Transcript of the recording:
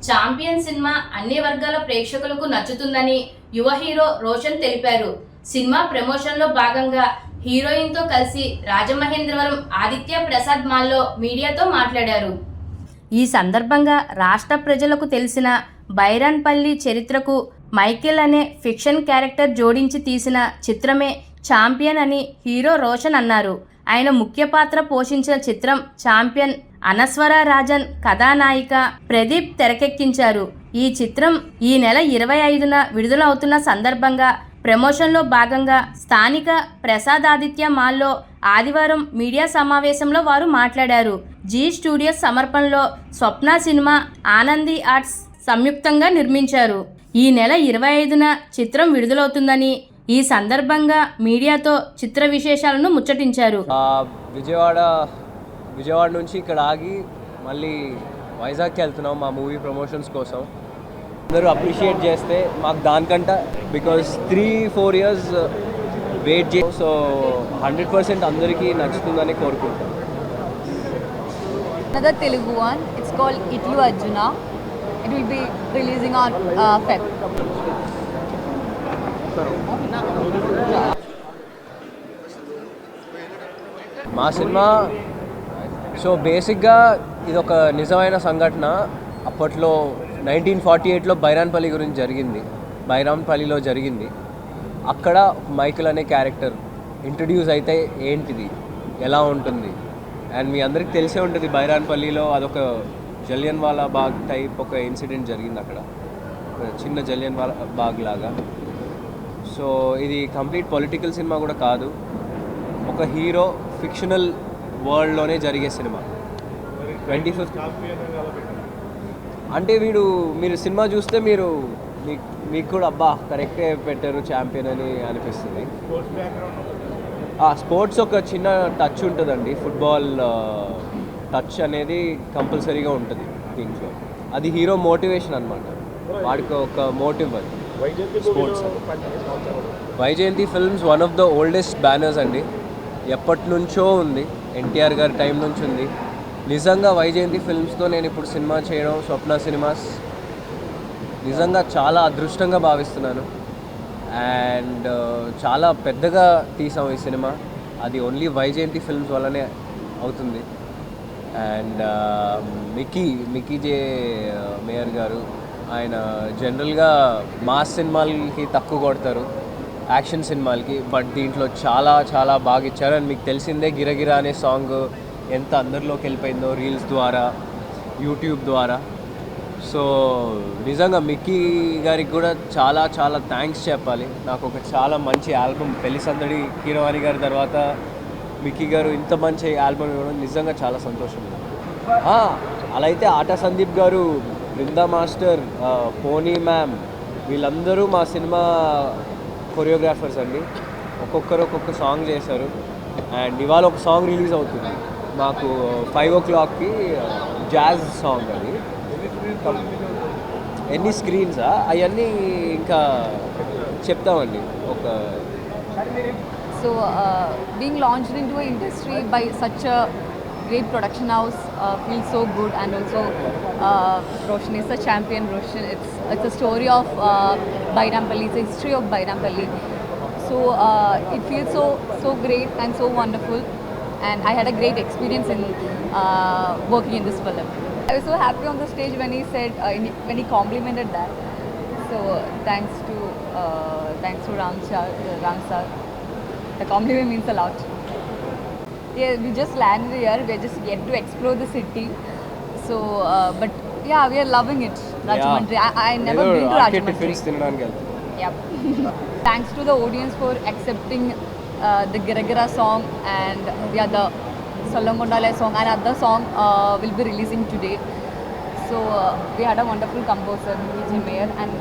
Champion cinema అన్ని వర్గాల ప్రేక్షకులకు నచ్చుతుందని యువ హీరో రోషన్ తెలిపారు. సినిమా ప్రమోషన్లో భాగంగా హీరోయిన్తో కలిసి రాజమహేంద్రవరం ఆదిత్య ప్రసాద్ మాల్లో మీడియాతో మాట్లాడారు. ఈ సందర్భంగా రాష్ట్ర ప్రజలకు తెలిసిన బైరాన్పల్లి చరిత్రకు మైకేల్ అనే ఫిక్షన్ క్యారెక్టర్ జోడించి తీసిన చిత్రమే ఛాంపియన్ అని హీరో రోషన్ అన్నారు. ఆయన ముఖ్య పాత్ర పోషించిన చిత్రం ఛాంపియన్. అనస్వర రాజన్ కథానాయిక ప్రదీప్ తెరకెక్కించారు. ఈ చిత్రం ఈ నెల 25న విడుదలవుతున్న సందర్భంగా ప్రమోషన్లో భాగంగా స్థానిక ప్రసాదాదిత్య మాల్లో ఆదివారం మీడియా సమావేశంలో వారు మాట్లాడారు. జీ స్టూడియోస్ సమర్పణలో స్వప్న సినిమా, ఆనంది ఆర్ట్స్ సంయుక్తంగా నిర్మించారు. ఈ నెల 25న చిత్రం విడుదలవుతుందని ఈ సందర్భంగా మీడియాతో చిత్ర విశేషాలను ముచ్చటించారు. విజయవాడ నుంచి ఇక్కడ ఆగి మళ్ళీ వైజాగ్కి వెళ్తున్నాం మా మూవీ ప్రమోషన్స్ కోసం. అందరూ అప్రిషియేట్ చేస్తే మాకు దానికంట బికాజ్ 3-4 ఇయర్స్ వెయిట్ చే సో 100% అందరికీ నచ్చుతుందని కోరుకుంటాం. Another Telugu one, it's called Itlu Arjuna. It will be releasing on Feb. మా సినిమా సో బేసిక్గా ఇది ఒక నిజమైన సంఘటన. అప్పట్లో 1948లో బైరాన్పల్లి గురించి జరిగింది. బైరాన్పల్లిలో జరిగింది. అక్కడ మైకేల్ అనే క్యారెక్టర్ ఇంట్రడ్యూస్ అయితే ఏంటిది, ఎలా ఉంటుంది, అండ్ మీ అందరికి తెలిసే ఉంటుంది బైరాన్పల్లిలో అదొక జలియన్ వాలా బాగ్ టైప్ ఒక ఇన్సిడెంట్ జరిగింది అక్కడ, చిన్న జలియన్ వాలా బాగ్ లాగా. సో ఇది కంప్లీట్ పొలిటికల్ సినిమా కూడా కాదు, ఒక హీరో ఫిక్షనల్ వరల్డ్లోనే జరిగే సినిమా. 25th అంటే మీరు సినిమా చూస్తే మీకు కూడా అబ్బా కరెక్టే పెట్టారు ఛాంపియన్ అని అనిపిస్తుంది. స్పోర్ట్స్ ఒక చిన్న టచ్ ఉంటుందండి, ఫుట్బాల్ టచ్ అనేది కంపల్సరీగా ఉంటుంది దీంట్లో. అది హీరో మోటివేషన్ అనమాట, వాడికి ఒక మోటివ్ అది sports. Vyjayanthi films one of the oldest banners అండి, ఎప్పటి నుంచో ఉంది, ఎన్టీఆర్ గారి టైం నుంచి ఉంది. నిజంగా వైజయంతి ఫిల్మ్స్తో నేను ఇప్పుడు సినిమా చేయడం, స్వప్న సినిమాస్, నిజంగా చాలా అదృష్టంగా భావిస్తున్నాను. అండ్ చాలా పెద్దగా తీసాం ఈ సినిమా, అది ఓన్లీ వైజయంతి ఫిల్మ్స్ వల్లనే అవుతుంది. అండ్ మికీ జే మేయర్ గారు, ఆయన జనరల్గా మాస్ సినిమాలకి తక్కువ కొడతారు, యాక్షన్ సినిమాలకి, బట్ దీంట్లో చాలా చాలా బాగా ఇచ్చారు. అండ్ మీకు తెలిసిందే గిరగిరా అనే సాంగ్ ఎంత అందరిలోకి వెళ్ళిపోయిందో రీల్స్ ద్వారా, యూట్యూబ్ ద్వారా. సో నిజంగా మిక్కీ గారికి కూడా చాలా చాలా థ్యాంక్స్ చెప్పాలి. నాకు ఒక చాలా మంచి ఆల్బమ్, పెళ్లి సందడి కీరవాణి గారి తర్వాత మిక్కీ గారు ఇంత మంచి ఆల్బమ్ ఇవ్వడం నిజంగా చాలా సంతోషం. అలా అయితే ఆటా సందీప్ గారు, బృందా మాస్టర్, పోనీ మ్యామ్, వీళ్ళందరూ మా సినిమా కొరియోగ్రాఫర్స్ అండి. ఒక్కొక్కరు ఒక్కొక్క సాంగ్ చేశారు. అండ్ ఇవాళ ఒక సాంగ్ రిలీజ్ అవుతుంది మాకు 5 o'clockకి, జాజ్ సాంగ్. అది ఎన్ని స్క్రీన్సా అవన్నీ ఇంకా చెప్తామండి. ఒక So being launched into an industry by such a great production house feels so good, and also Roshan is a champion. Roshan, it's a story of Bairampalli, it's a history of Bairampalli. So it feels so great and so wonderful, and I had a great experience in working in this film. I was so happy on the stage when he said, when he complimented that. So thanks to Ram sir. The compliment means a lot. Yeah, we just landed here. We are just yet to explore the city. So, but yeah, we are loving it. Rajahmundry. I never been to Rajahmundry. Yep. Thanks to the audience for accepting the Giragara song and the other Solongondale song, and other song will be releasing today. So we had a wonderful composer, Vijay Mayer, and